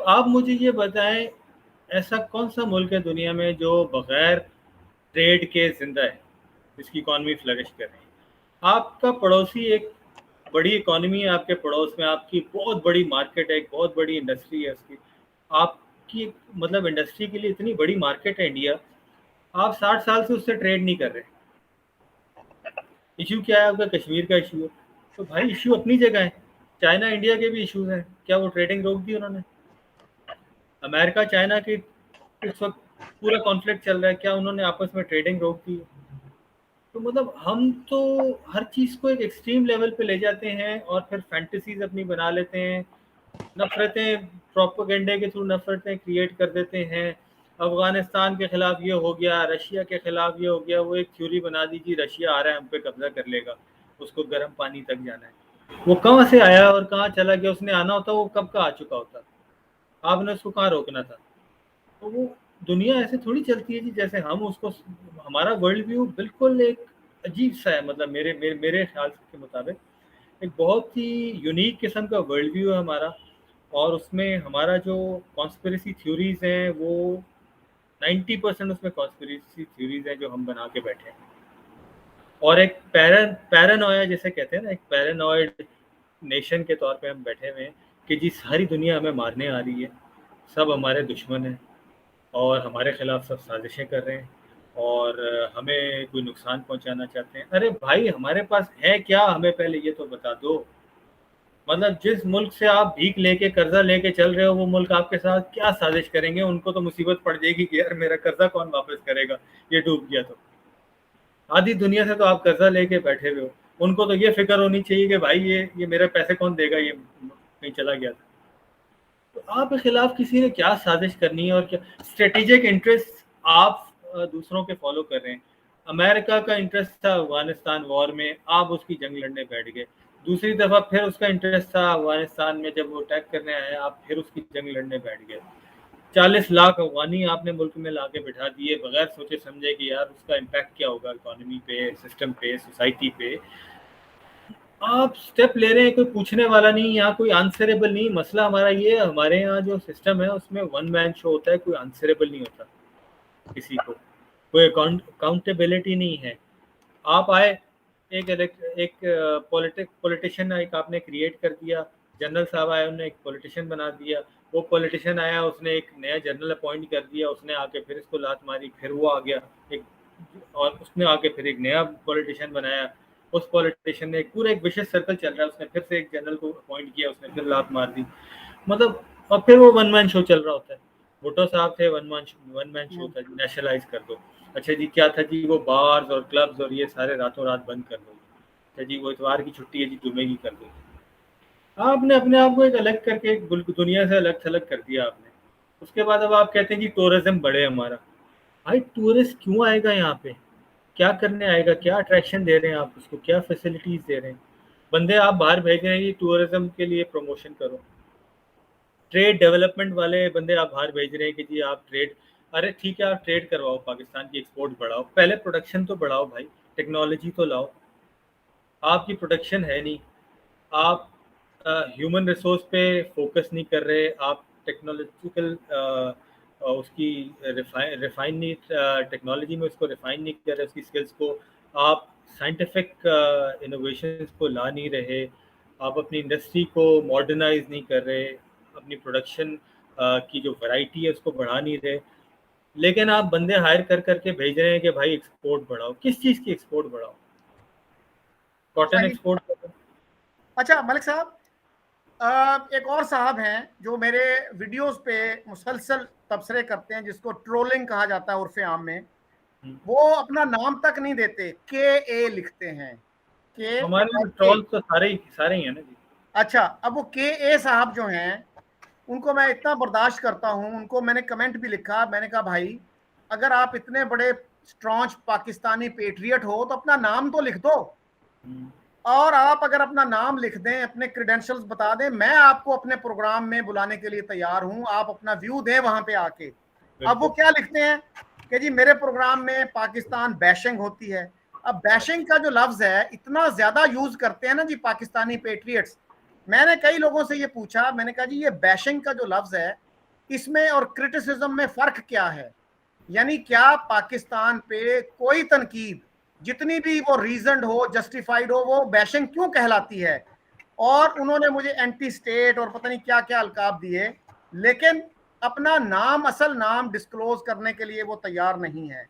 आप मुझे ये बताएं, ऐसा कौन सा मुल्क है दुनिया में जो बगैर ट्रेड के जिंदा है, जिसकी इकॉनमी फ्लरिश कर रही है? आपका पड़ोसी एक बड़ी इकॉनमी है, आपके पड़ोस में आपकी बहुत बड़ी मार्केट है, एक बहुत बड़ी इंडस्ट्री है उसकी, आपकी मतलब इंडस्ट्री के लिए इतनी बड़ी मार्केट है इंडिया। आप 60 साल से उससे ट्रेड नहीं कर रहे। इशू क्या है आपका? कश्मीर का इशू है। तो भाई इशू अपनी जगह है। चाइना इंडिया के भी इश्यूज हैं, क्या वो ट्रेडिंग रोक दी उन्होंने? अमेरिका चाइना की इस वक्त पूरा कॉन्फ्लिक्ट चल रहा है, क्या उन्होंने आपस में ट्रेडिंग रोक दी? तो मतलब हम तो हर चीज़ को एक एक्सट्रीम लेवल पे ले जाते हैं और फिर फैंटेसीज अपनी बना लेते हैं। नफ़रतें, प्रोपेगेंडे के थ्रू नफ़रतें क्रिएट कर देते हैं। अफ़गानिस्तान के ख़िलाफ़ ये हो गया, रशिया के ख़िलाफ़ ये हो गया, वो एक थ्योरी बना दी कि रशिया आ रहा है, हम पे कब्ज़ा कर लेगा, उसको गर्म पानी तक जाना है। वो कहाँ से आया और कहाँ चला गया? उसने आना होता वो कब का आ चुका होता। आपने उसको कहाँ रोकना था? तो वो दुनिया ऐसे थोड़ी चलती है जी जैसे हम उसको। हमारा वर्ल्ड व्यू बिल्कुल एक अजीब सा है, मतलब मेरे ख्याल के मुताबिक एक बहुत ही यूनिक किस्म का वर्ल्ड व्यू है हमारा। और उसमें हमारा जो कॉन्स्पिरेसी थ्योरीज हैं वो 90% उसमें कॉन्स्पिरेसी थ्योरीज हैं जो हम बना के बैठे हैं। और एक पैरानोया जिसे कहते हैं ना, एक पैरानॉइड नेशन के तौर पे हम बैठे हुए हैं कि जी सारी दुनिया हमें मारने आ रही है, सब हमारे दुश्मन हैं और हमारे खिलाफ सब साजिशें कर रहे हैं और हमें कोई नुकसान पहुंचाना चाहते हैं। अरे भाई हमारे पास है क्या? हमें पहले ये तो बता दो। मतलब जिस मुल्क से आप भीख लेके कर्जा लेके चल रहे हो, वो मुल्क आपके साथ क्या साजिश करेंगे? उनको तो मुसीबत पड़ जाएगी कि यार मेरा कर्जा कौन वापस करेगा, ये डूब गया तो। आधी दुनिया से तो आप कर्जा लेके बैठे हुए हो, उनको तो ये फिक्र होनी चाहिए कि भाई ये मेरे पैसे कौन देगा, ये कहीं चला गया था। तो आपके खिलाफ किसी ने क्या साजिश करनी है और क्या स्ट्रेटेजिक इंटरेस्ट आप दूसरों के फॉलो कर रहे हैं? अमेरिका का इंटरेस्ट था अफगानिस्तान वॉर में, आप उसकी जंग लड़ने बैठ गए। दूसरी दफा फिर उसका इंटरेस्ट था अफगानिस्तान में, जब वो अटैक करने आया आप फिर उसकी जंग लड़ने बैठ गए। 40 लाख अफगानी आपने मुल्क में ला के बिठा दिए बगैर सोचे समझे कि यार उसका इम्पैक्ट क्या होगा इकोनॉमी पे, सिस्टम पे, सोसाइटी पे। आप स्टेप ले रहे हैं, कोई पूछने वाला नहीं, यहाँ कोई आंसरेबल नहीं। मसला हमारा ये है, हमारे यहाँ जो सिस्टम है उसमें वन मैन शो होता है, कोई आंसरेबल नहीं होता किसी को, कोई अकाउंटेबिलिटी नहीं है। आप आए, एक पॉलिटिशियन एक आपने क्रिएट कर दिया, जनरल साहब आए उन्होंने एक पॉलिटिशियन बना दिया। वो पॉलिटिशियन आया, उसने एक नया जनरल अपॉइंट कर दिया, उसने आके फिर इसको लात मारी, फिर वो आ गया एक, और उसने आके फिर एक नया पॉलिटिशियन बनाया। उस पॉलिटिशियन ने एक पूरा एक विशेष सर्कल चल रहा है, उसने फिर से एक जनरल को अपॉइंट किया, उसने फिर लात मार दी। मतलब और फिर वो वन मैन शो चल रहा होता है। भुट्टो साहब थे, वन मैन शो था, नेशनलाइज कर दो। अच्छा जी क्या था जी, वो बार्स और क्लब्स और ये सारे रातों रात बंद कर दो। अच्छा जी वो इतवार की छुट्टी है जी, जुमे की कर दो। आपने अपने आप को एक अलग करके एक दुनिया से अलग थलग कर दिया आपने। उसके बाद अब आप कहते हैं जी टूरिज्म बढ़े हमारा। भाई टूरिस्ट क्यों आएगा यहाँ पे? क्या करने आएगा? क्या अट्रैक्शन दे रहे हैं आप उसको? क्या फैसिलिटीज दे रहे हैं? बंदे आप बाहर भेज रहे हैं कि टूरिज्म के लिए प्रमोशन करो। ट्रेड डेवलपमेंट वाले बंदे आप बाहर भेज रहे हैं कि जी आप ट्रेड, अरे ठीक है आप ट्रेड करवाओ, पाकिस्तान की एक्सपोर्ट बढ़ाओ, पहले प्रोडक्शन तो बढ़ाओ भाई, टेक्नोलॉजी तो लाओ। आपकी प्रोडक्शन है नहीं, आप ह्यूमन रिसोर्स पे फोकस नहीं कर रहे, आप टेक्नोलॉजिकल उसकी रिफाइन नहीं, टेक्नोलॉजी में उसको रिफाइन नहीं कर रहे उसकी स्किल्स को। आप साइंटिफिक इनोवेशंस को ला नहीं रहे, आप अपनी इंडस्ट्री को मॉडर्नाइज नहीं कर रहे, अपनी प्रोडक्शन की जो वैरायटी है उसको बढ़ा नहीं रहे। लेकिन आप बंदे हायर कर करके भेज रहे हैं कि भाई एक्सपोर्ट बढ़ाओ। किस चीज़ की एक्सपोर्ट बढ़ाओ? कॉटन सही। एक्सपोर्ट करो। अच्छा मलिक साहब, एक और साहब हैं जो मेरे वीडियोस पे मुसलसल तबसरे करते हैं, जिसको ट्रोलिंग कहा जाता है उर्फे आम में। हम्म। वो अपना नाम तक नहीं देते, के ए लिखते हैं, के हमारे और ए। ट्रॉल तो सारे ही हैं ना जी। अच्छा, अब वो के ए साहब जो हैं, उनको मैं इतना बर्दाश्त करता हूं, उनको मैंने कमेंट भी लिखा, मैंने कहा भाई अगर आप इतने बड़े स्ट्रॉन्च पाकिस्तानी पेट्रियट हो तो अपना नाम तो लिख दो। हम्म। और आप अगर अपना नाम लिख दें, अपने क्रेडेंशियल्स बता दें, मैं आपको अपने प्रोग्राम में बुलाने के लिए तैयार हूं, आप अपना व्यू दें वहां पे आके। अब वो बिल्कुल। क्या लिखते हैं कि जी मेरे प्रोग्राम में पाकिस्तान बैशिंग होती है। अब बैशिंग का जो लफ्ज है इतना ज्यादा यूज करते हैं ना जी पाकिस्तानी पेट्रियट्स। मैंने कई लोगों से ये पूछा, मैंने कहा जी ये बैशिंग का जो लफ्ज है इसमें और क्रिटिसिज्म में फर्क क्या है? यानी क्या पाकिस्तान पे कोई तनकीद, जितनी भी वो रीजनड हो, जस्टिफाइड हो, वो बैशिंग क्यों कहलाती है? और उन्होंने मुझे एंटी स्टेट और पता नहीं क्या क्या अलकाब दिए, लेकिन अपना नाम, असल नाम डिस्क्लोज करने के लिए वो तैयार नहीं है।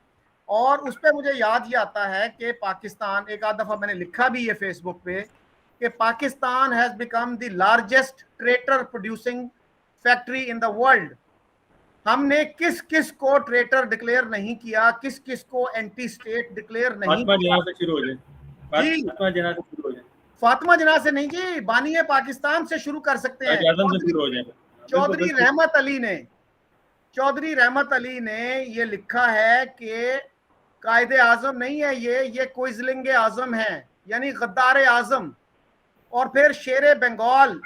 और उस पर मुझे याद ही आता है कि पाकिस्तान, एक आध दफा मैंने लिखा भी है फेसबुक पे कि Pakistan has become the largest traitor producing factory in the world. हमने किस किस को ट्रेटर डिक्लेयर नहीं किया, किस किस को एंटी स्टेट डिक्लेयर नहीं फातिमा किया। जिन्ना से शुरू हो जाए, जी, फातिमा जिन्ना से शुरू हो जाए, फातिमा जना से नहीं जी, बानिए पाकिस्तान से शुरू कर सकते हैं। कायद आजम से शुरू हो जाएगा। बिल्कुल चौधरी बिल्कुल। रहमत अली ने, चौधरी रहमत अली ने ये लिखा है कि कायदे आजम नहीं है ये क्विजलिंग आजम है, यानी गद्दार आजम। और फिर शेर बंगाल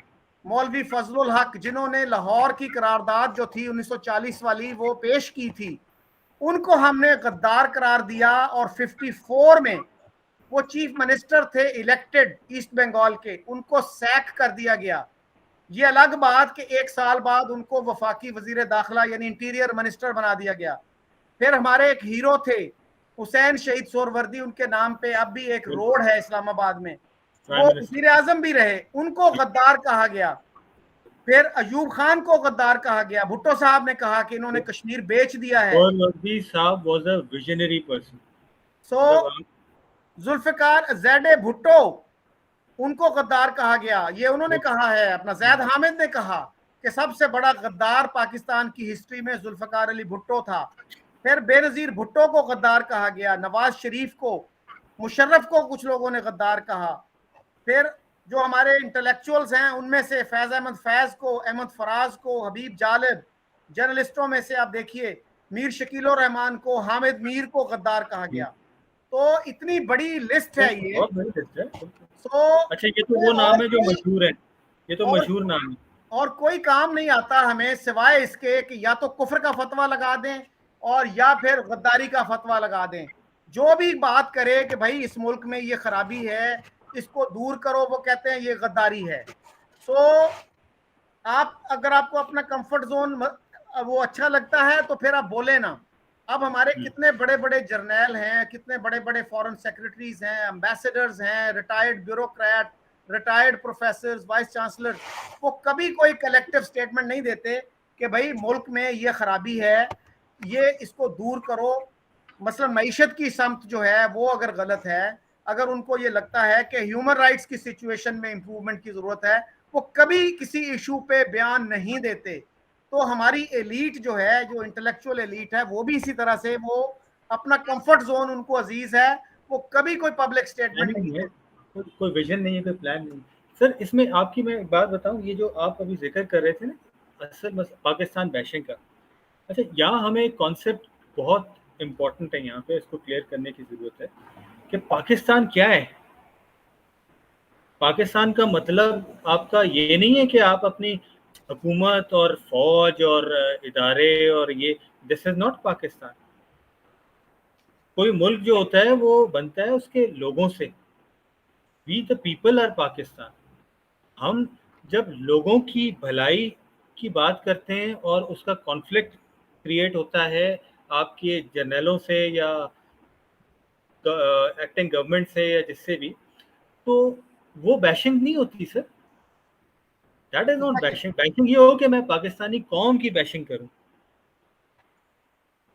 मौलवी फजलुल हक, जिन्होंने लाहौर की करारदाद जो थी 1940 वाली वो पेश की थी, उनको हमने गद्दार करार दिया। और 54 में वो चीफ मिनिस्टर थे इलेक्टेड ईस्ट बंगाल के, उनको सैक कर दिया गया। ये अलग बात कि एक साल बाद उनको वफाकी वजीर दाखिला यानी इंटीरियर मिनिस्टर बना दिया गया। फिर हमारे एक हीरो थे हुसैन शहीद सोरवर्दी, उनके नाम पे अब भी एक रोड है इस्लामाबाद में, प्राइम वो मिनिस्टर वजीर आजम भी रहे, उनको गद्दार कहा गया। फिर अयूब खान को गद्दार कहा गया। भुट्टो साहब ने कहा कि इन्होंने कश्मीर बेच दिया है। और वर्दी साहब वाज अ विजनरी पर्सन। सो मतलब आप जुल्फिकार ज़ैड भुट्टो, उनको गद्दार कहा गया। ये उन्होंने कहा है, अपना जैद हामिद ने कहा कि सबसे बड़ा गद्दार पाकिस्तान की हिस्ट्री में जुल्फिकार अली भुट्टो था। फिर बेनजीर भुट्टो को गद्दार कहा गया, नवाज शरीफ को, मुशर्रफ को कुछ लोगों ने गद्दार कहा। फिर जो हमारे इंटेलेक्चुअल्स हैं उनमें से फैज अहमद फैज को, अहमद फराज को, हबीब जालिब, जर्नलिस्टों में से आप देखिए मीर शकील रहमान को, हामिद मीर को गद्दार कहा गया। तो इतनी बड़ी लिस्ट है ये। बहुत बड़ी लिस्ट है। सो अच्छा, ये तो वो नाम है जो मशहूर है, ये तो और मशहूर नाम है। और कोई काम नहीं आता हमें सिवाय इसके कि या तो कुफ्र का फतवा लगा दें और या फिर गद्दारी का फतवा लगा दें। जो भी बात करे कि भाई इस मुल्क में ये खराबी है, इसको दूर करो, वो कहते हैं ये गद्दारी है। सो आप, अगर आपको अपना कंफर्ट जोन वो अच्छा लगता है तो फिर आप बोले ना। अब हमारे कितने बड़े बड़े जर्नैल हैं, कितने बड़े बड़े फॉरेन सेक्रेटरीज हैं, एम्बेसडर्स हैं, retired bureaucrat, retired professor, vice chancellor, वो कभी कोई कलेक्टिव स्टेटमेंट नहीं देते कि भाई मुल्क में ये खराबी है, ये इसको दूर करो। मसलन मईशत की समत जो है वो अगर गलत है, अगर उनको ये लगता है कि ह्यूमन राइट्स की सिचुएशन में इंप्रूवमेंट की जरूरत है, वो कभी किसी इशू पे बयान नहीं देते। तो हमारी एलीट जो है, जो इंटेलेक्चुअल एलीट है, वो भी इसी तरह से, वो अपना कंफर्ट जोन उनको अजीज है, वो कभी कोई पब्लिक स्टेटमेंट नहीं प्लानिंग है, देते। कोई विजन नहीं है, कोई प्लान नहीं। सर, इसमें आपकी मैं एक बात बताऊं, ये जो आप अभी जिक्र कर रहे थे ना, पाकिस्तान बैशिंग का, अच्छा यहाँ हमें एक कॉन्सेप्ट बहुत इम्पोर्टेंट है, यहाँ पे इसको क्लियर करने की ज़रूरत है कि पाकिस्तान क्या है। पाकिस्तान का मतलब आपका ये नहीं है कि आप अपनी हुकूमत और फौज और इदारे और ये, दिस इज नॉट पाकिस्तान। कोई मुल्क जो होता है वो बनता है उसके लोगों से। We the people are Pakistan. हम जब लोगों की भलाई की बात करते हैं और उसका कॉन्फ्लिक्ट क्रिएट होता है आपके जर्नलों से या एक्टिंग गवर्नमेंट से या जिससे भी, तो वो बैशिंग नहीं होती sir. That is not bashing. Bashing ये हो कि मैं पाकिस्तानी कौम की बैशिंग करूं,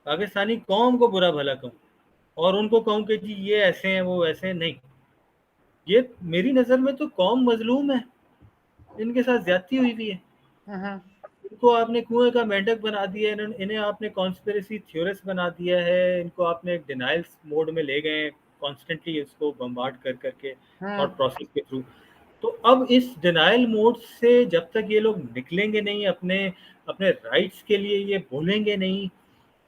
पाकिस्तानी कौम को बुरा भला कहूं और उनको कहूं कि जी ये ऐसे हैं वो ऐसे हैं। नहीं, ये मेरी नज़र में तो कौम मजलूम है, इनके साथ ज्यादती हुई भी है। इनको आपने कुएं का मेंढक बना दिया है, इन्हें आपने कॉन्स्पिरेसी थ्योरिस्ट बना दिया है, इनको आपने एक डिनाइल मोड में ले गए कॉन्स्टेंटली, इसको बम्बार्ड कर करके थॉट प्रोसेस के थ्रू। तो अब इस डिनाइल मोड से जब तक ये लोग निकलेंगे नहीं, अपने अपने राइट्स के लिए ये बोलेंगे नहीं,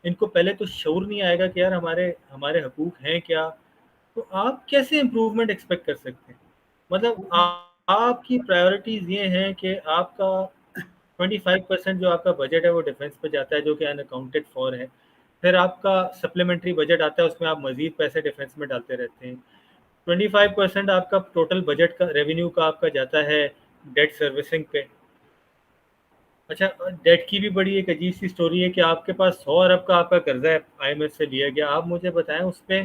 इनको पहले तो शऊर नहीं आएगा कि यार हमारे हमारे हकूक हैं क्या, तो आप कैसे इम्प्रूवमेंट एक्सपेक्ट कर सकते हैं। मतलब आपकी प्रायोरिटीज ये हैं कि आपका 25% जो आपका बजट है वो डिफेंस पे जाता है, जो कि अनअकाउंटेड फॉर है। फिर आपका सप्लीमेंट्री बजट आता है, उसमें आप मजीद पैसे डिफेंस में डालते रहते हैं। 25% आपका टोटल बजट का रेवेन्यू का आपका जाता है डेट सर्विसिंग पे। अच्छा, डेट की भी बड़ी एक अजीब सी स्टोरी है कि आपके पास 100 अरब का आपका कर्जा है, आईएमएफ से लिया गया। आप मुझे बताएं उस पे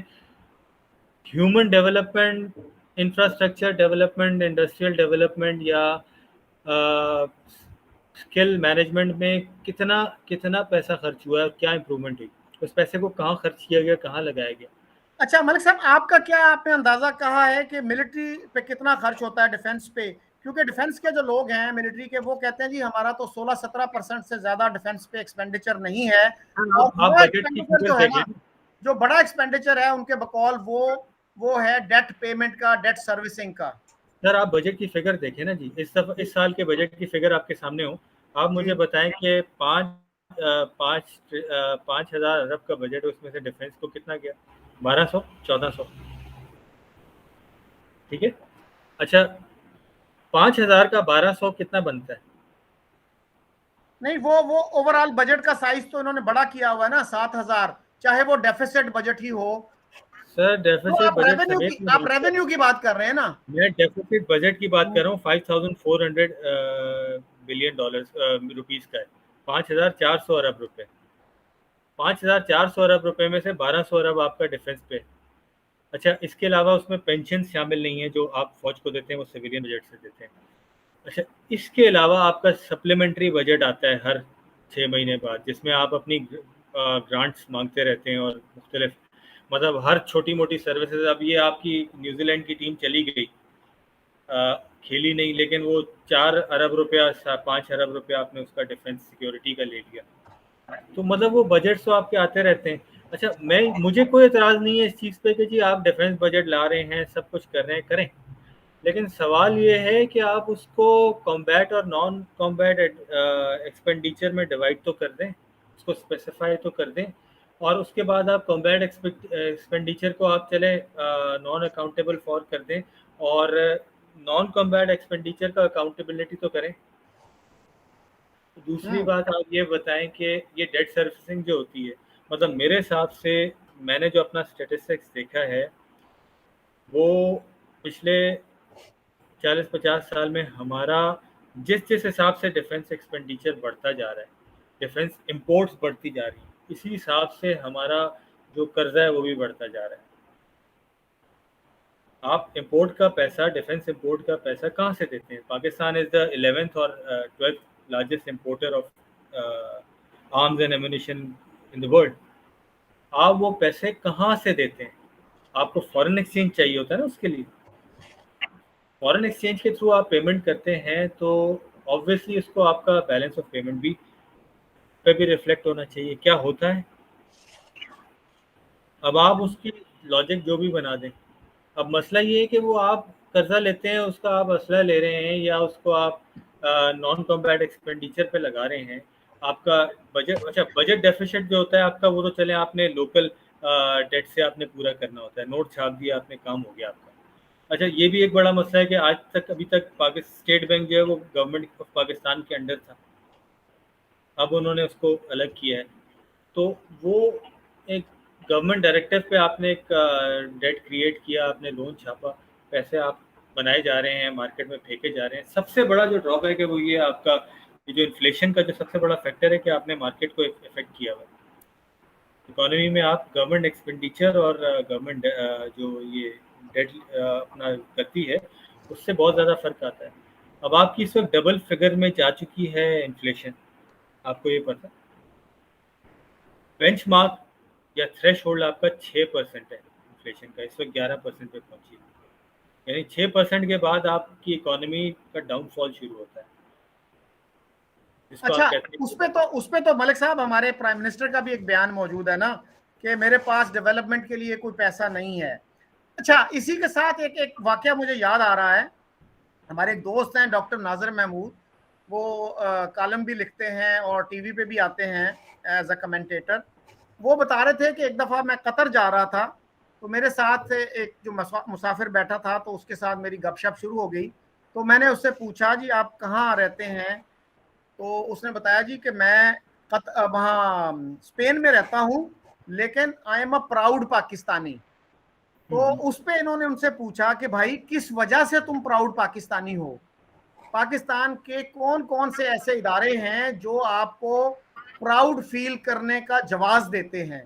human development, infrastructure development, industrial development या स्किल मैनेजमेंट में कितना कितना पैसा खर्च हुआ है और क्या इंप्रूवमेंट हुई, उस पैसे को कहाँ खर्च किया गया, कहाँ लगाया गया। अच्छा मलिक साहब, आपका क्या आपने अंदाजा कहा है कि मिलिट्री पे कितना खर्च होता है, डिफेंस पे? क्योंकि डिफेंस के जो लोग हैं मिलिट्री के, वो कहते हैं जी हमारा तो 16-17% से ज्यादा डिफेंस पे एक्सपेंडिचर नहीं है। और आप वो बजट की एक्सपेंडिचर फिगर जो है देखें। ना, जो बड़ा एक्सपेंडिचर है उनके बकौल वो है डेट पेमेंट का, डेट सर्विसिंग का। सर आप बजट की फिगर देखें ना जी, इस साल के बजट की फिगर आपके सामने हो। आप मुझे जी बताएं कि 5,000 अरब का बजट है, उसमें से डिफेंस को कितना गया? 1200, 1400। ठीक है। अच्छा, 5,000 का 1200 कितना बनता है? नहीं, वो ओवरऑल बजट का साइज तो इन्होंने बड़ा किया हुआ है ना, 7,000, चाहे वो डेफिसिट बजट ही हो। सर तो डेफिसिट बजट समेत मैं आप रेवेन्यू की बात कर रहे हैं ना? मैं डेफिसिट बजट की बात कर रहा हूँ। 5,400 बिलियन डॉलर्स रुपीस का है। 5,400 अरब रुपए। 5,400 अरब रुपए में से 1,200 अरब आपका डिफेंस पे। अच्छा, इसके अलावा उसमें पेंशन शामिल नहीं है, जो आप फौज को देते हैं वो सिविलियन बजट से देते हैं। अच्छा, इसके अलावा आपका सप्लीमेंट्री बजट आता है हर 6 महीने बाद, जिसमें आप अपनी ग्रांट्स मांगते रहते हैं और मुख्तलिफ, मतलब हर छोटी मोटी सर्विसेज। अब ये आपकी न्यूजीलैंड की टीम चली गई, खेली नहीं, लेकिन वो 4 अरब रुपया 5 अरब रुपया आपने उसका डिफेंस सिक्योरिटी का ले लिया। तो मतलब वो बजट तो आपके आते रहते हैं। अच्छा, मुझे कोई एतराज़ नहीं है इस चीज़ पे कि जी आप डिफेंस बजट ला रहे हैं, सब कुछ कर रहे हैं, करें। लेकिन सवाल ये है कि आप उसको कॉम्बैट और नॉन कॉम्बैट एक्सपेंडिचर में डिवाइड तो कर दें, उसको स्पेसिफाई तो कर दें। और उसके बाद आप कॉम्बैट एक्सपेंडिचर को आप चले नॉन अकाउंटेबल फॉर कर दें, और नॉन कॉम्बैट एक्सपेंडिचर का अकाउंटेबिलिटी तो करें। दूसरी हम्म। बात आप ये बताएं कि ये डेट सर्विसिंग जो होती है, मतलब मेरे हिसाब से मैंने जो अपना स्टेटिस्टिक्स देखा है, वो पिछले 40-50 साल में हमारा जिस जिस हिसाब से डिफेंस एक्सपेंडिचर बढ़ता जा रहा है, डिफेंस इंपोर्ट्स बढ़ती जा रही है, इसी हिसाब से हमारा जो कर्जा है वो भी बढ़ता जा रहा है। आप इंपोर्ट का पैसा, डिफेंस इंपोर्ट का पैसा कहाँ से देते हैं? पाकिस्तान इज द 11th और 12th largest importer of arms and ammunition in the world. आप वो पैसे कहाँ से देते हैं? आपको फॉरेन एक्सचेंज चाहिए होता है ना उसके लिए। फॉरेन एक्सचेंज के थ्रू आप पेमेंट करते हैं तो ऑब्वियसली उसको आपका बैलेंस ऑफ पेमेंट भी पे भी रिफ्लेक्ट होना चाहिए। क्या होता है, अब आप उसकी लॉजिक जो भी बना दें, अब मसला ये है कि वो आप कर्जा लेते हैं, उसका आप असला ले रहे हैं या उसको आप नॉन कॉम्बैट एक्सपेंडिचर पे लगा रहे हैं। आपका बजट, अच्छा बजट डेफिसिट जो होता है आपका, वो तो चले आपने लोकल डेट से आपने पूरा करना होता है, नोट छाप दिया आपने, काम हो गया आपका। अच्छा, ये भी एक बड़ा मसला है कि आज तक, अभी तक पाकिस्तान स्टेट बैंक जो है वो गवर्नमेंट ऑफ पाकिस्तान के अंडर था, अब उन्होंने उसको अलग किया है। तो वो एक गवर्नमेंट डायरेक्टिव पे आपने एक डेट क्रिएट किया, आपने लोन छापा, पैसे आप बनाए जा रहे हैं, मार्केट में फेंके जा रहे हैं। सबसे बड़ा जो ड्रॉबैक है वो ये आपका, ये जो इन्फ्लेशन का जो सबसे बड़ा फैक्टर है कि आपने मार्केट को इफेक्ट किया हुआ है। इकोनॉमी में आप गवर्नमेंट एक्सपेंडिचर और गवर्नमेंट जो ये डेट अपना करती है, उससे बहुत ज़्यादा फर्क आता है। अब आपकी इस वक्त डबल फिगर में जा चुकी है इन्फ्लेशन, आपको ये पता? बेंचमार्क या थ्रेश होल्ड आपका 6% है इन्फ्लेशन का, इस वक्त 11% पे पहुंची है। यानी 6% के बाद आपकी इकोनॉमी का डाउनफॉल शुरू होता है, जिसको अच्छा, आप कहते हैं। उस पे तो मलिक साहब हमारे प्राइम मिनिस्टर का भी एक बयान मौजूद है ना, कि मेरे पास डेवलपमेंट के लिए कोई पैसा नहीं है। अच्छा, इसी के साथ एक एक वाकया मुझे याद आ रहा है। हमारे एक दोस्त हैं डॉक्टर नाजर महमूद, वो कॉलम भी लिखते हैं और टीवी पे भी आते हैं एज अ कमेंटेटर। वो बता रहे थे कि एक दफ़ा मैं कतर जा रहा था, तो मेरे साथ एक जो मुसाफिर बैठा था, तो उसके साथ मेरी गपशप शुरू हो गई। तो मैंने उससे पूछा, जी आप कहाँ रहते हैं? तो उसने बताया जी कि मैं वहाँ स्पेन में रहता हूँ, लेकिन I am a proud Pakistani. तो हम्म, उस पे इन्होंने उनसे पूछा कि भाई किस वजह से तुम प्राउड पाकिस्तानी हो? पाकिस्तान के कौन कौन से ऐसे इदारे हैं जो आपको प्राउड फील करने का जवाब देते हैं।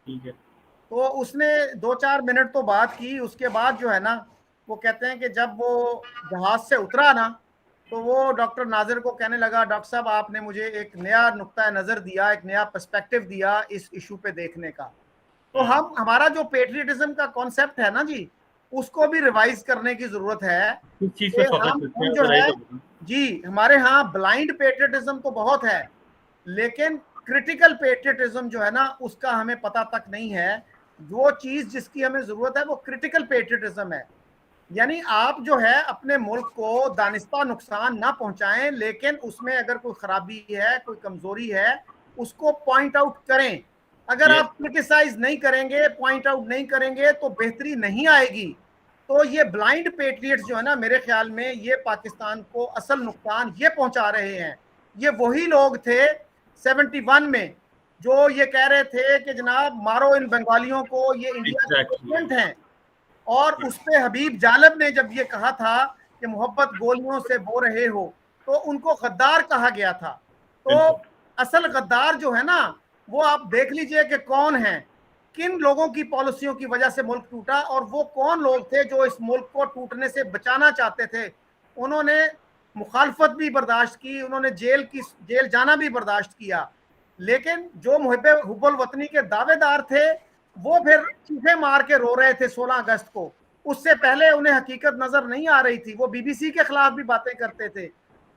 ठीक है। तो उसने 2-4 मिनट तो बात की, उसके बाद जो है ना, वो कहते हैं कि जब वो जहाज से उतरा ना, तो वो डॉक्टर नाजिर को कहने लगा, डॉक्टर साहब आपने मुझे एक नया नुक्ता नज़र दिया, एक नया पर्सपेक्टिव दिया इस इशू पे देखने का। तो हम हमारा जो पेट्रियटिज्म का कॉन्सेप्ट है ना जी, उसको भी रिवाइज करने की जरूरत है किस चीज पे कि फोकस करते हम हैं जो जरा ये है तो बताओ। जी, हमारे यहाँ ब्लाइंड पेट्रियटिज्म तो बहुत है, लेकिन क्रिटिकल पेट्रियटिज्म जो है ना, उसका हमें पता तक नहीं है। वो चीज जिसकी हमें जरूरत है वो क्रिटिकल पेट्रियटिज्म है। यानी आप जो है अपने मुल्क को दानिस्ता नुकसान ना पहुंचाएं, लेकिन उसमें अगर कोई खराबी है, कोई कमजोरी है, उसको पॉइंट आउट करें। अगर ये आप क्रिटिसाइज नहीं करेंगे, पॉइंट आउट नहीं करेंगे, तो बेहतरी नहीं आएगी। तो ये ब्लाइंड पेट्रियट्स जो है ना, मेरे ख्याल में ये पाकिस्तान को असल नुकसान ये पहुंचा रहे हैं। ये वही लोग थे 71 में जो ये कह रहे थे कि जनाब मारो इन बंगालियों को, ये इंडिया के एग्जैक्टली। दुश्मन हैं। और उस पे हबीब जालब ने जब ये कहा था कि मोहब्बत गोलियों से बो रहे हो, तो उनको गद्दार कहा गया था। तो बिल्कुल। असल गद्दार जो है ना, वो आप देख लीजिए कि कौन है, किन लोगों की पॉलिसियों की वजह से मुल्क टूटा, और वो कौन लोग थे जो इस मुल्क को टूटने से बचाना चाहते थे। उन्होंने मुखालफत भी बर्दाश्त की, उन्होंने जेल जाना भी बर्दाश्त किया, लेकिन जो हुब्बुल वतनी के दावेदार थे, वो फिर चीखे मार के रो रहे थे 16 अगस्त को। उससे पहले उन्हें हकीकत नजर नहीं आ रही थी, वो बीबीसी के खिलाफ भी बातें करते थे।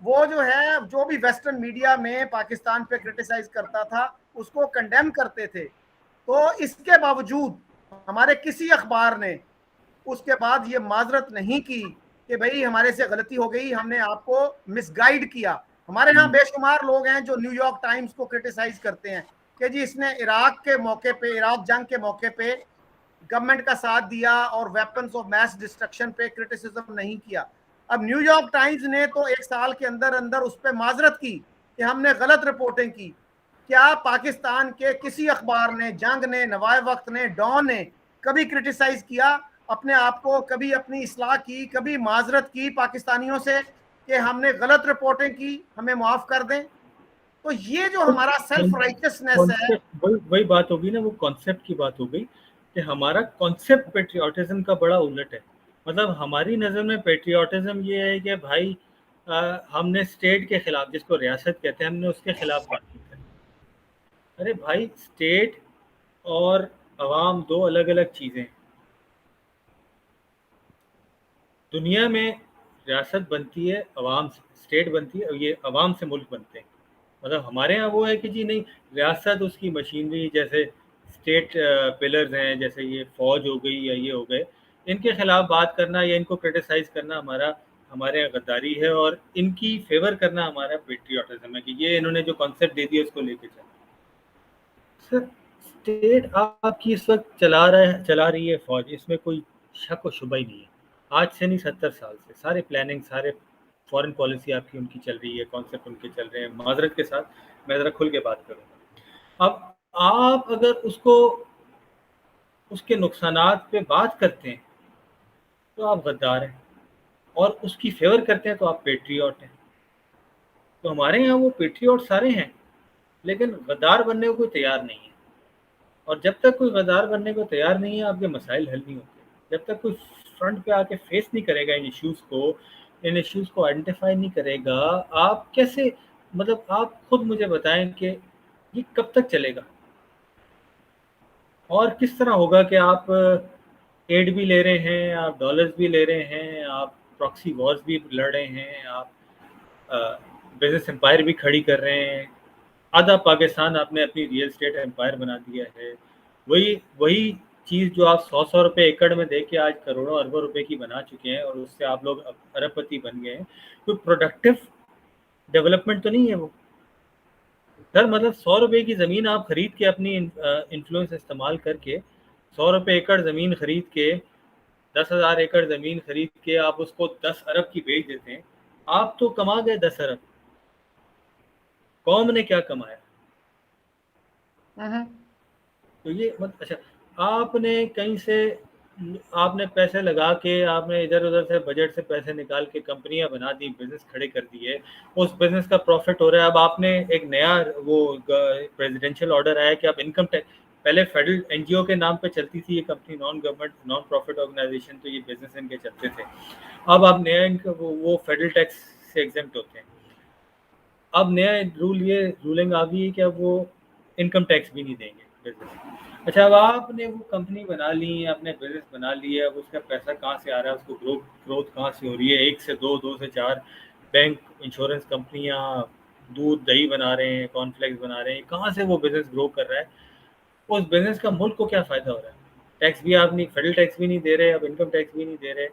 वो जो है, जो भी वेस्टर्न मीडिया में पाकिस्तान पे क्रिटिसाइज करता था, उसको कंडेम करते थे। तो इसके बावजूद हमारे किसी अखबार ने उसके बाद ये माजरत नहीं की कि भाई हमारे से गलती हो गई, हमने आपको मिसगाइड किया। हमारे यहाँ बेशुमार लोग हैं जो न्यूयॉर्क टाइम्स को क्रिटिसाइज करते हैं कि जी इसने इराक के मौके पे, इराक जंग के मौके पे गवर्नमेंट का साथ दिया और वेपन्स ऑफ मैस डिस्ट्रक्शन पे क्रिटिसिज्म नहीं किया। अब न्यूयॉर्क टाइम्स ने तो 1 साल के अंदर अंदर उस पर माजरत की कि हमने गलत रिपोर्टिंग की। क्या पाकिस्तान के किसी अखबार ने, जंग ने, नवाए वक्त ने, डॉन ने कभी क्रिटिसाइज किया अपने आप को, कभी अपनी इस्लाह की, कभी माजरत की पाकिस्तानियों से कि हमने गलत रिपोर्टिंग की, हमें माफ कर दें? तो ये जो हमारा सेल्फ राइटियसनेस है। कॉन्सेप्ट वही वही बात होगी ना, वो कॉन्सेप्ट की बात हो गई कि हमारा कॉन्सेप्ट पेट्रियाटिज्म का बड़ा उलट है। मतलब हमारी नज़र में पेट्रियाटिज्म ये है कि भाई हमने स्टेट के खिलाफ, जिसको रियासत कहते हैं, हमने उसके खिलाफ बातचीत करी। अरे भाई, स्टेट और अवाम दो अलग अलग चीज़ें हैं। दुनिया में रियासत बनती है अवाम से, स्टेट बनती है, और ये अवाम से मुल्क बनते हैं। मतलब हमारे यहाँ वो है कि जी नहीं, रियासत उसकी मशीनरी, जैसे स्टेट पिलर्स हैं, जैसे ये फौज हो गई या ये हो गए, इनके खिलाफ बात करना या इनको क्रिटिसाइज करना हमारे यहाँ गद्दारी है, और इनकी फेवर करना हमारा पेट्रियाटिज्म है कि ये इन्होंने जो कॉन्सेप्ट दे दिया उसको लेके चल। सर, स्टेट आपकी इस वक्त चला रही है फौज, इसमें कोई शक और शुबा ही नहीं है। आज से नहीं, 70 साल से सारे प्लानिंग, सारे फॉरेन पॉलिसी आपकी उनकी चल रही है, कॉन्सेप्ट उनके चल रहे हैं। माजरत के साथ मैं ज़रा खुल के बात करूँगा। अब आप अगर उसको, उसके नुकसानात पे बात करते हैं तो आप गद्दार हैं, और उसकी फेवर करते हैं तो आप पेट्रियट हैं। तो हमारे यहाँ वो पेट्रियट सारे हैं, लेकिन गद्दार बनने को कोई तैयार नहीं है। और जब तक कोई गद्दार बनने को तैयार नहीं है, आपके मसाइल हल नहीं होते। जब तक कोई फ्रंट पे आके फेस नहीं करेगा इन इश्यूज़ को आइडेंटिफाई नहीं करेगा, आप कैसे, मतलब आप खुद मुझे बताएं कि ये कब तक चलेगा और किस तरह होगा कि आप एड भी ले रहे हैं, आप डॉलर्स भी ले रहे हैं, आप प्रॉक्सी वॉर्स भी लड़ रहे हैं, आप बिजनेस एम्पायर भी खड़ी कर रहे हैं। आधा पाकिस्तान आपने अपनी रियल एस्टेट एम्पायर बना दिया है। वही वही चीज़ जो आप 100-100 रुपए एकड़ में दे के आज करोड़ों अरबों रुपए की बना चुके हैं, और उससे आप लोग अरबपति बन गए हैं। कोई प्रोडक्टिव डेवलपमेंट तो नहीं है वो सर। मतलब 100 रुपए की ज़मीन आप खरीद के, अपनी इन्फ्लुएंस इस्तेमाल करके 100 रुपए एकड़ ज़मीन खरीद के, 10,000 एकड़ ज़मीन खरीद के आप उसको 10 अरब की बेच देते हैं। आप तो कमा गए 10 अरब, कौम ने क्या कमाया? तो ये मत, अच्छा, आपने कहीं से आपने पैसे लगा के, आपने इधर-उधर से बजट से पैसे निकाल के कंपनियाँ बना दी, बिज़नेस खड़े कर दिए, उस बिज़नेस का प्रॉफ़िट हो रहा है। अब आपने एक नया वो ग प्रेसिडेंशियल ऑर्डर आया कि आप इनकम टैक्स, पहले फेडरल एनजीओ के नाम पे चलती थी ये company, non government non profit organisation, तो ये बिज़नेस इनके चलते थे। अब आप नया इनका वो फेडरल टैक्स से एग्ज़ेम्प्ट होते हैं। अब नया ये रूलिंग आ गई है कि अब वो इनकम टैक्स भी नहीं देंगे बिज़नेस। अच्छा, अब आपने वो कंपनी बना ली, आपने बिज़नेस बना लिया, अब उसका पैसा कहाँ से आ रहा है, उसको ग्रोथ कहाँ से हो रही है? 1 से 2, 2 से 4 बैंक, इंश्योरेंस कंपनियाँ दूध, दही बना रहे हैं, कॉर्नफ्लेक्स बना रहे हैं, कहाँ से वो बिज़नेस ग्रो कर रहा है? उस बिज़नेस का मुल्क को क्या फ़ायदा हो रहा है? टैक्स भी आप नहीं, फेडरल टैक्स भी नहीं दे रहे, अब इनकम टैक्स भी नहीं दे रहे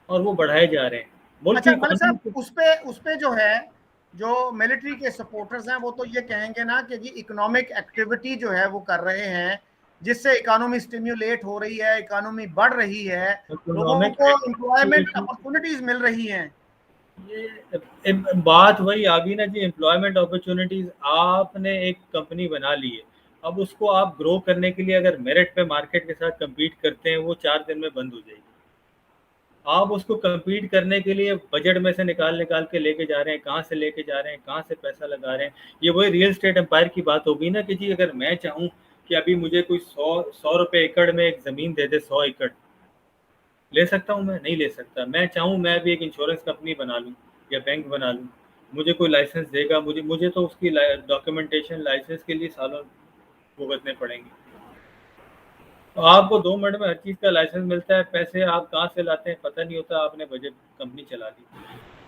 और वो बढ़ाए जा रहे हैं। मुल्क की अच्छा मलिक इकोनॉमी साहब, को। उस पे जो है, जो मिलिट्री के सपोर्टर्स हैं वो तो ये कहेंगे ना कि जी इकोनॉमिक एक्टिविटी जो है वो कर रहे हैं, जिससे इकोनॉमी स्टिम्युलेट हो रही है, इकोनॉमी बढ़ रही है, लोगों इकोनॉमिक को एम्प्लॉयमेंट एक्टिविटी, अपॉर्चुनिटीज मिल रही हैं। ये बात वही आ गई ना जी, एम्प्लॉयमेंट अपॉर्चुनिटीज। आपने एक कंपनी बना ली है, अब उसको आप ग्रो करने के लिए अगर मेरिट पे मार्केट के साथ compete करते हैं, वो 4 दिन में बंद हो जाएगी। आप उसको compete करने के लिए बजट में से निकाल निकाल के लेके जा रहे हैं, कहाँ से लेके जा रहे हैं, कहाँ से पैसा लगा रहे हैं। ये वही रियल स्टेट एम्पायर की बात होगी ना कि जी अगर मैं चाहूँ कि अभी मुझे कोई 100 रुपए एकड़ में एक ज़मीन दे दे, 100 एकड़, ले सकता हूँ मैं? नहीं ले सकता। मैं चाहूँ मैं भी एक इंश्योरेंस कंपनी बना लूँ या बैंक बना लूँ, मुझे कोई लाइसेंस देगा? मुझे मुझे तो उसकी डॉक्यूमेंटेशन, लाइसेंस के लिए सालों भुगतने पड़ेंगे। तो आपको 2 मिनट में हर चीज़ का लाइसेंस मिलता है, पैसे आप कहाँ से लाते हैं पता नहीं होता, आपने बजट कंपनी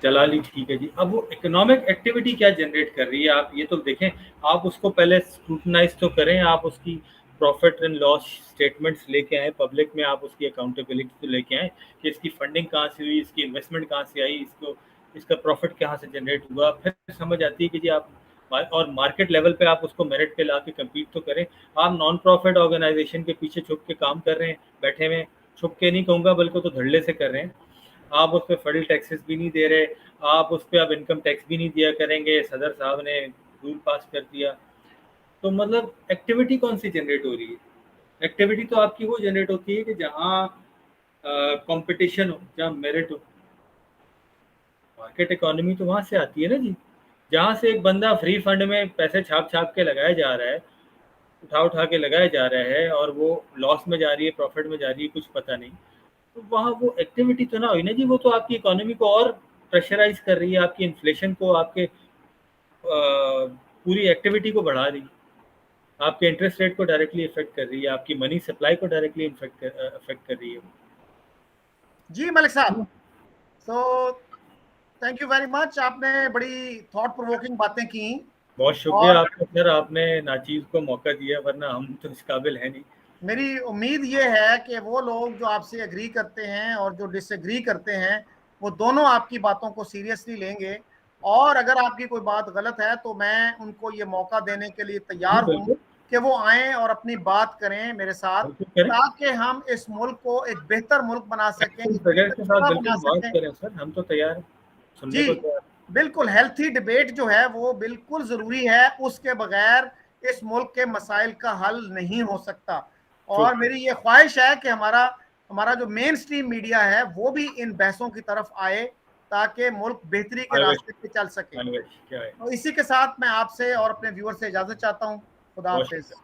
चला ली, ठीक है जी। अब वो इकोनॉमिक एक्टिविटी क्या जनरेट कर रही है, आप ये तो देखें। आप उसको पहले स्क्रूटनाइज तो करें, आप उसकी प्रॉफिट एंड लॉस स्टेटमेंट्स लेके आए पब्लिक में, आप उसकी अकाउंटेबिलिटी तो लेके आए कि इसकी फंडिंग कहाँ से हुई, इसकी इन्वेस्टमेंट कहाँ से आई, इसको इसका प्रॉफिट कहाँ से जनरेट हुआ, फिर समझ आती है कि जी आप और मार्केट लेवल पे आप उसको मेरिट पे ला के कम्पीट तो करें। आप नॉन प्रॉफिट ऑर्गेनाइजेशन के पीछे छुप के काम कर रहे हैं, बैठे हुए, छुप के नहीं कहूँगा बल्कि तो धड़ल्ले से कर रहे हैं। आप उस पे फेडरल टैक्सेस भी नहीं दे रहे, आप उस पे अब इनकम टैक्स भी नहीं दिया करेंगे, सदर साहब ने रूल पास कर दिया। तो मतलब एक्टिविटी कौन सी जनरेट हो रही है? एक्टिविटी तो आपकी वो जनरेट होती है कि जहाँ कंपटीशन हो, जहाँ मेरिट हो। मार्केट इकोनॉमी तो वहाँ से आती है ना जी, जहाँ से एक बंदा फ्री फंड में पैसे छाप छाप के लगाया जा रहा है, उठा उठा के लगाया जा रहा है, और वो लॉस में जा रही है, प्रॉफिट में जा रही है, कुछ पता नहीं। तो वहाँ वो एक्टिविटी तो ना हुई ना जी, वो तो आपकी इकोनॉमी को और प्रेशराइज कर रही है, आपकी इन्फ्लेशन को, आपके पूरी एक्टिविटी को बढ़ा रही है, आपके इंटरेस्ट रेट को डायरेक्टली इफेक्ट कर रही है, आपकी मनी सप्लाई को डायरेक्टली इफेक्ट कर रही है। जी मलिक साहब, तो थैंक यू वेरी मच, आपने बड़ी थॉट प्रोवोकिंग बातें की। बहुत शुक्रिया और आपका सर, आपने नाचीज को मौका दिया, वरना हम तो इस काबिल है नहीं। मेरी उम्मीद ये है कि वो लोग जो आपसे एग्री करते हैं और जो डिसएग्री करते हैं, वो दोनों आपकी बातों को सीरियसली लेंगे। और अगर आपकी कोई बात गलत है तो मैं उनको ये मौका देने के लिए जी तैयार हूँ बिल्कुल, कि वो आए और अपनी बात करें मेरे साथ, बिल्कुल करें, ताकि हम इस मुल्क को एक बेहतर मुल्क बना सकें, बिल्कुल एक बगैर बेहतर के साथ जगह बना बिल्कुल बात सकें। करें सर, हम तो तैयार हैं, सुनने जी को तैयार बिल्कुल, हेल्थी डिबेट जो है वो बिल्कुल जरूरी है, उसके बगैर इस मुल्क के मसाइल का हल नहीं हो सकता। हैं। और मेरी ये ख्वाहिश है कि हमारा हमारा जो मेन स्ट्रीम मीडिया है वो भी इन बहसों की तरफ आए, ताकि मुल्क बेहतरी के ट्रू, रास्ते पे चल सके। क्या है। तो इसी के साथ मैं आपसे और अपने व्यूअर से इजाजत चाहता हूँ। खुदा बहुत हाफिज। शुक्रिया।